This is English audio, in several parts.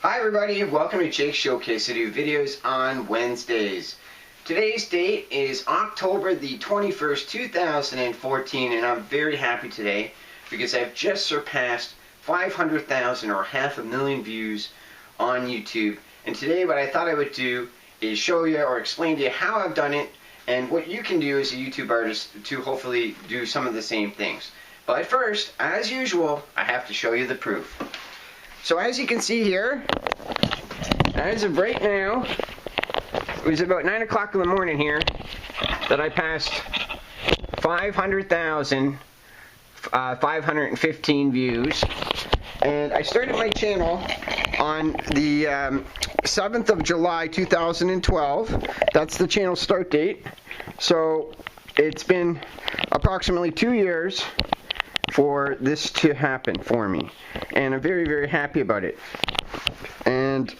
Hi everybody, welcome to Jake's Showcase. I do videos on Wednesdays. Today's date is October the 21st, 2014, and I'm very happy today because I've just surpassed 500,000 or 500,000 views on YouTube. And today what I thought I would do is show you or explain to you how I've done it and what you can do as a YouTube artist to hopefully do some of the same things. But first, as usual, I have to show you the proof. So as you can see here, as of right now, it was about 9 o'clock in the morning here that I passed 500,000, 515 views. And I started my channel on the 7th of July 2012. That's the channel start date. So it's been approximately 2 years for this to happen for me, and I'm very, very happy about it. And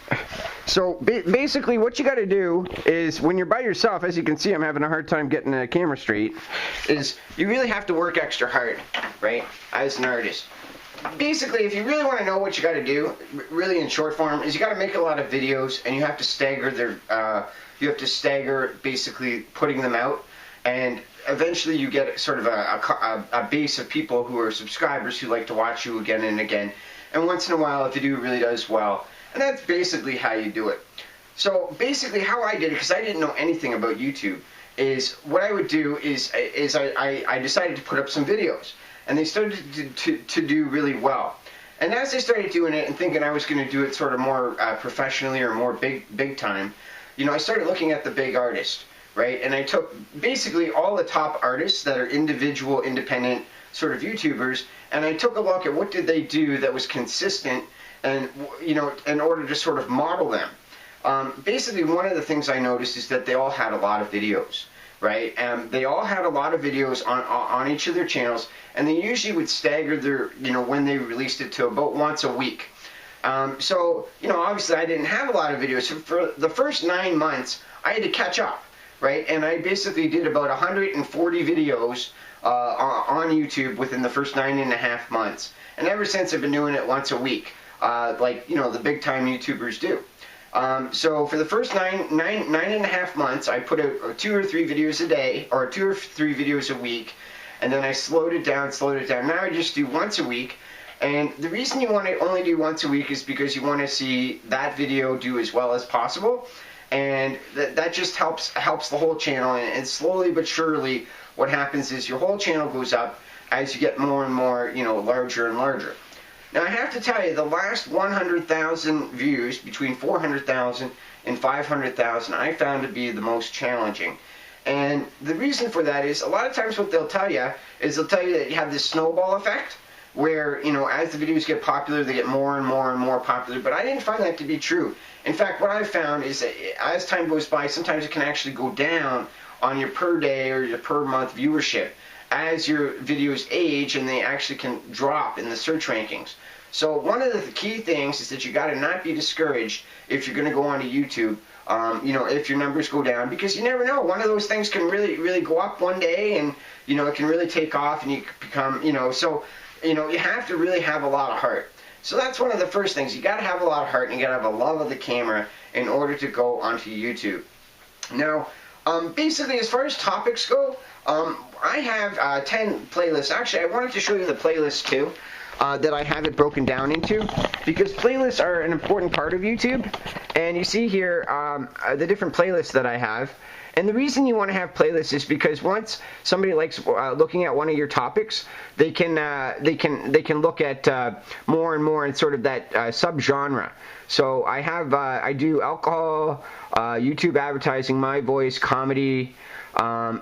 so basically what you got to do is, when you're by yourself, as you can see I'm having a hard time getting the camera straight, is you really have to work extra hard, right, as an artist. Basically, if you really want to know what you got to do, really in short form, is you got to make a lot of videos, and you have to stagger basically putting them out, and eventually you get sort of a base of people who are subscribers who like to watch you again and again. And once in a while, if you do really does well. And that's basically how you do it. So basically how I did it, because I didn't know anything about YouTube, is what I would do is I decided to put up some videos. And they started to do really well. And as I started doing it and thinking I was going to do it sort of more professionally or more big time, you know, I started looking at the big artists. Right? And I took basically all the top artists that are individual, independent sort of YouTubers, and I took a look at what did they do that was consistent, and you know, in order to sort of model them. Basically, one of the things I noticed is that they all had a lot of videos, right? They all had a lot of videos on each of their channels, and they usually would stagger their, you know, when they released it to about once a week. So, you know, obviously I didn't have a lot of videos. So for the first 9 months, I had to catch up. Right, and I basically did about 140 videos on YouTube within the first 9.5 months. And ever since, I've been doing it once a week, like, you know, the big time YouTubers do. So for the first 9.5 months, I put out 2 or 3 videos a day, or 2 or 3 videos a week, and then I slowed it down. Now I just do once a week. And the reason you want to only do once a week is because you want to see that video do as well as possible. And that just helps the whole channel, and slowly but surely what happens is your whole channel goes up as you get more and more, you know, larger and larger. Now I have to tell you, the last 100,000 views, between 400,000 and 500,000, I found to be the most challenging. And the reason for that is, a lot of times what they'll tell you is they'll tell you that you have this snowball effect, where, you know, as the videos get popular, they get more and more and more popular. But I didn't find that to be true. In fact, what I've found is that as time goes by, sometimes it can actually go down on your per day or your per month viewership as your videos age, and they actually can drop in the search rankings. So one of the key things is that you got to not be discouraged if you're going to go onto YouTube. You know, if your numbers go down, because you never know. One of those things can really go up one day, and you know, it can really take off, and you become, you know, so. You know, you have to really have a lot of heart. So that's one of the first things. You got to have a lot of heart, and you got to have a love of the camera in order to go onto YouTube. Now, basically, as far as topics go, I have 10 playlists. Actually, I wanted to show you the playlist too, that I have it broken down into, because playlists are an important part of YouTube. And you see here the different playlists that I have. And the reason you want to have playlists is because once somebody likes looking at one of your topics, they can look at more and more in sort of that subgenre. So I do alcohol, YouTube advertising, my voice, comedy,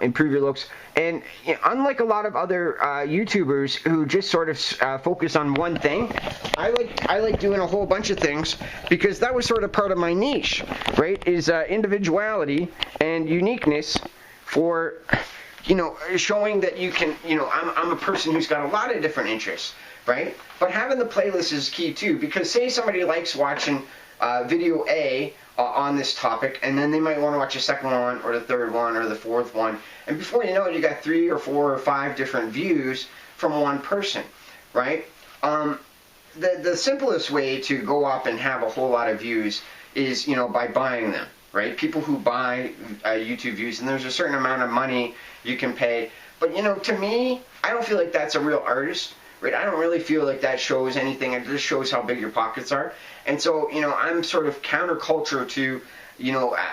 improve your looks. And you know, unlike a lot of other YouTubers who just sort of focus on one thing, I like doing a whole bunch of things, because that was sort of part of my niche, right? Is individuality and uniqueness for, you know, showing that you can, you know, I'm a person who's got a lot of different interests, right? But having the playlist is key too, because say somebody likes watching video A on this topic, and then they might want to watch a second one, or the third one, or the fourth one, and before you know it, you got 3 or 4 or 5 different views from one person, right? the simplest way to go up and have a whole lot of views is, by buying them, right? People who buy YouTube views, and there's a certain amount of money you can pay. But, to me, I don't feel like that's a real artist, right? I don't really feel like that shows anything. It just shows how big your pockets are. And so, I'm sort of counterculture to,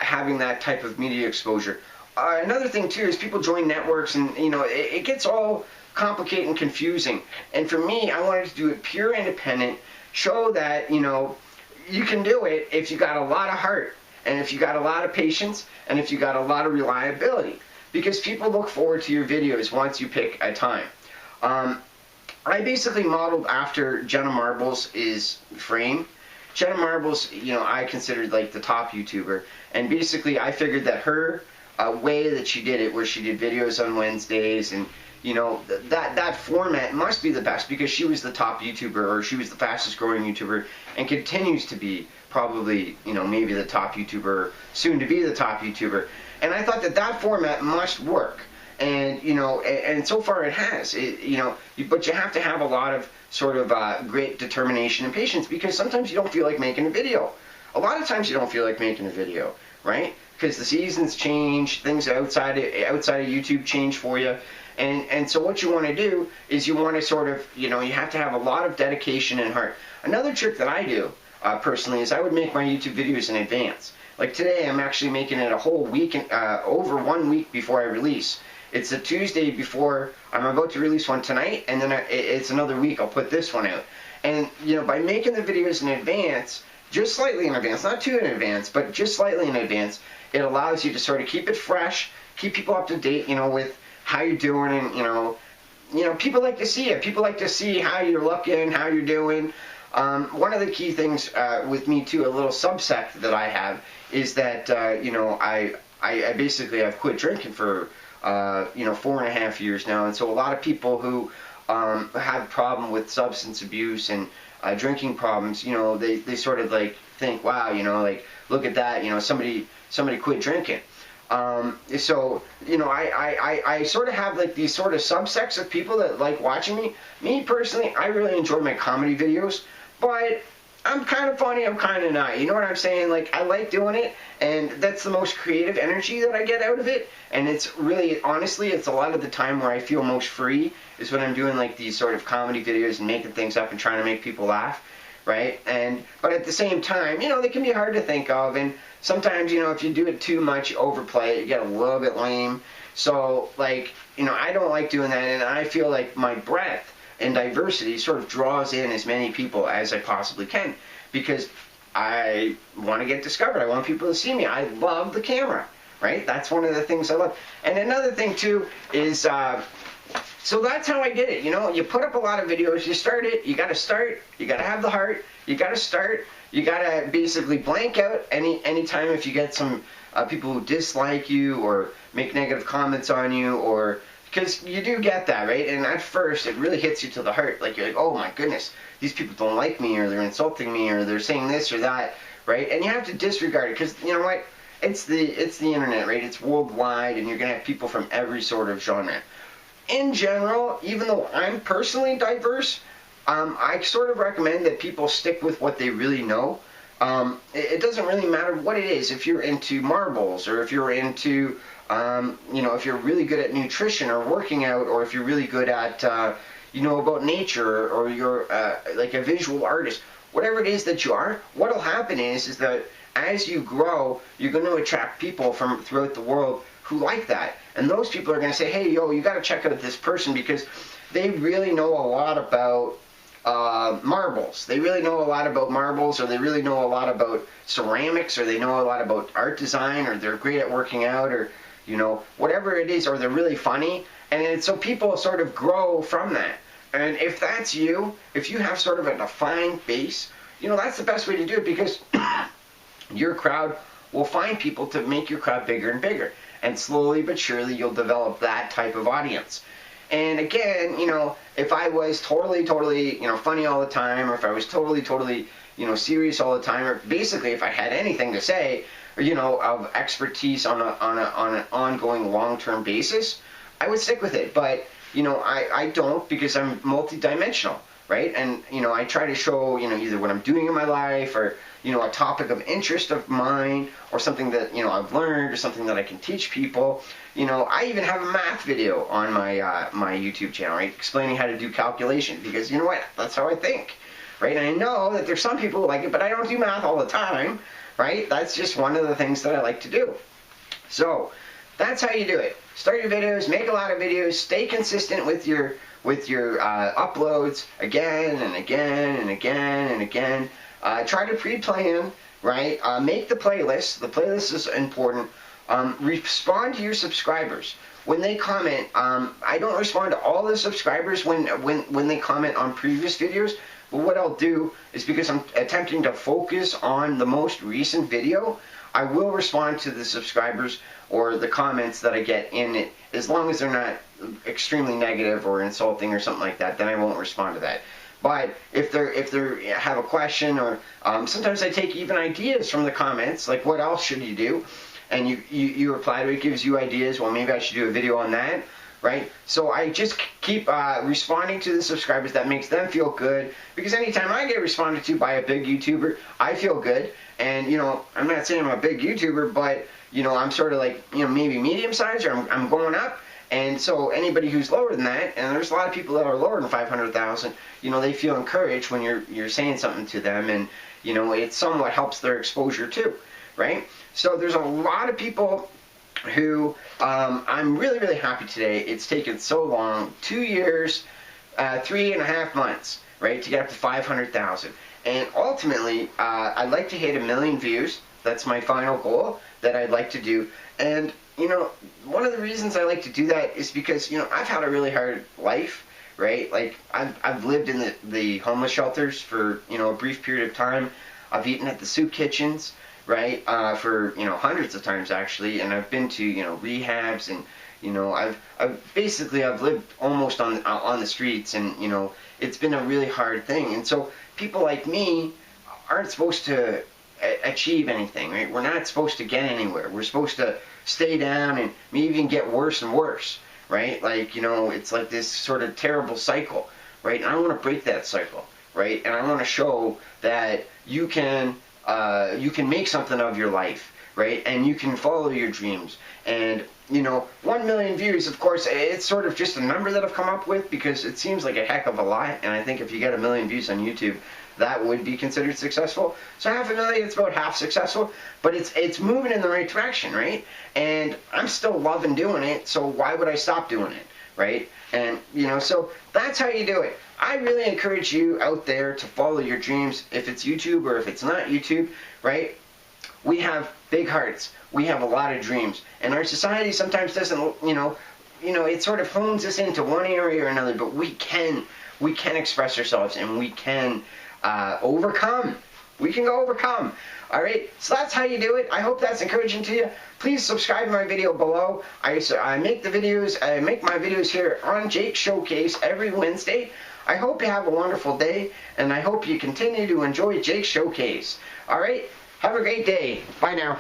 having that type of media exposure. Another thing, too, is people join networks, and, it gets all complicated and confusing. And for me, I wanted to do it pure independent, show that, you can do it if you got a lot of heart, and if you got a lot of patience, and if you got a lot of reliability. Because people look forward to your videos once you pick a time. I basically modeled after Jenna Marbles' frame. Jenna Marbles, I considered like the top YouTuber. And basically I figured that her way that she did it, where she did videos on Wednesdays, and that format must be the best because she was the top YouTuber, or she was the fastest growing YouTuber, and continues to be probably, maybe the top YouTuber, soon to be the top YouTuber. And I thought that format must work. And, and so far it has. But you have to have a lot of sort of great determination and patience, because sometimes you don't feel like making a video. A lot of times you don't feel like making a video, right? Because the seasons change, things outside of YouTube change for you. And so what you want to do is you want to sort of, you have to have a lot of dedication and heart. Another trick that I do, personally, is I would make my YouTube videos in advance. Like today, I'm actually making it a whole week, over 1 week before I release. It's a Tuesday before I'm about to release one tonight, and then it's another week I'll put this one out. And, by making the videos in advance, just slightly in advance, not too in advance, but just slightly in advance, it allows you to sort of keep it fresh, keep people up to date, with how you're doing, and, people like to see it. People like to see how you're looking, how you're doing. One of the key things with me, too, a little subsect that I have, is that, I basically I've quit drinking for 4.5 years now, and so a lot of people who have a problem with substance abuse and drinking problems, they sort of like think, wow, like look at that, somebody quit drinking. So I sort of have like these sort of subsects of people that like watching me. Me personally, I really enjoy my comedy videos, but I'm kind of funny, I'm kind of not. You know what I'm saying? Like, I like doing it, and that's the most creative energy that I get out of it. And it's really, honestly, it's a lot of the time where I feel most free is when I'm doing, like, these sort of comedy videos and making things up and trying to make people laugh, right? But at the same time, they can be hard to think of. And sometimes, if you do it too much, you overplay it, you get a little bit lame. So, like, I don't like doing that, and I feel like my breadth and diversity sort of draws in as many people as I possibly can, because I want to get discovered. I want people to see me. I love the camera, right? That's one of the things I love. And another thing, too, is, so that's how I did it. You put up a lot of videos, you start it, you got to have the heart, you got to start, you got to basically blank out any time if you get some people who dislike you or make negative comments on you, or because you do get that, right? And at first, it really hits you to the heart. Like, you're like, oh my goodness, these people don't like me, or they're insulting me, or they're saying this or that, right? And you have to disregard it, because you know what? It's the internet, right? It's worldwide, and you're going to have people from every sort of genre. In general, even though I'm personally diverse, I sort of recommend that people stick with what they really know. It doesn't really matter what it is. If you're into marbles, or if you're into if you're really good at nutrition or working out, or if you're really good at, about nature, or you're like a visual artist, whatever it is that you are, what'll happen is that as you grow, you're going to attract people from throughout the world who like that. And those people are going to say, hey, you got to check out this person, because they really know a lot about marbles. They really know a lot about marbles, or they really know a lot about ceramics, or they know a lot about art design, or they're great at working out, or whatever it is, or they're really funny. And so people sort of grow from that. And if that's you, if you have sort of a defined base, that's the best way to do it, because your crowd will find people to make your crowd bigger and bigger. And slowly but surely, you'll develop that type of audience. And again, if I was totally, funny all the time, or if I was totally, serious all the time, or basically if I had anything to say, of expertise on an ongoing long-term basis, I would stick with it. But, I don't, because I'm multidimensional, right? And, you know, I try to show, you know, either what I'm doing in my life or, you know, a topic of interest of mine or something that, you know, I've learned or something that I can teach people. You know, I even have a math video on my my YouTube channel, right, explaining how to do calculation, because, you know what, that's how I think, right? And I know that there's some people who like it, but I don't do math all the time, right? That's just one of the things that I like to do. So that's how you do it. Start your videos, make a lot of videos, stay consistent with your uploads again and again and again and again. Try to pre-plan, right? Make the playlist. The playlist is important. Respond to your subscribers. When they comment, I don't respond to all the subscribers when they comment on previous videos, but what I'll do is, because I'm attempting to focus on the most recent video, I will respond to the subscribers or the comments that I get in it, as long as they're not extremely negative or insulting or something like that, then I won't respond to that. But if they have a question, or sometimes I take even ideas from the comments, like what else should you do? And you reply to it, gives you ideas, well, maybe I should do a video on that, right? So I just keep responding to the subscribers. That makes them feel good, because anytime I get responded to by a big YouTuber, I feel good. And, you know, I'm not saying I'm a big YouTuber, but, you know, I'm sort of like, you know, maybe medium-sized, or I'm going up. And so anybody who's lower than that, and there's a lot of people that are lower than 500,000, you know, they feel encouraged when you're saying something to them, and, you know, it somewhat helps their exposure too, right? So there's a lot of people who I'm really, really happy today. It's taken so long, 2 years, 3.5 months, right, to get up to 500,000. And ultimately, I'd like to hit 1 million views. That's my final goal that I'd like to do. And, you know, one of the reasons I like to do that is because, you know, I've had a really hard life, right? Like, I've lived in the homeless shelters for, you know, a brief period of time. I've eaten at the soup kitchens, right, for, you know, hundreds of times actually. And I've been to, you know, rehabs, and, you know, I've lived almost on the streets, and, you know, it's been a really hard thing. And so people like me aren't supposed to achieve anything, right? We're not supposed to get anywhere. We're supposed to stay down and maybe even get worse and worse, right? Like, you know, it's like this sort of terrible cycle, right? And I want to break that cycle, right? And I want to show that you can make something of your life, right? And you can follow your dreams. And, you know, 1 million views, of course, it's sort of just a number that I've come up with, because it seems like a heck of a lot. And I think if you get 1 million views on YouTube, that would be considered successful. So 500,000, it's about half successful, but it's moving in the right direction, right? And I'm still loving doing it, so why would I stop doing it, right? And, you know, so that's how you do it. I really encourage you out there to follow your dreams, if it's YouTube or if it's not YouTube, right? We have big hearts. We have a lot of dreams. And our society sometimes doesn't, you know, it sort of hones us into one area or another, but we can express ourselves, and we can overcome. We can go overcome. All right, so that's how you do it. I hope that's encouraging to you. Please subscribe to my video below. I make my videos here on Jake's Showcase every Wednesday. I hope you have a wonderful day, and I hope you continue to enjoy Jake's Showcase. All right, have a great day. Bye now.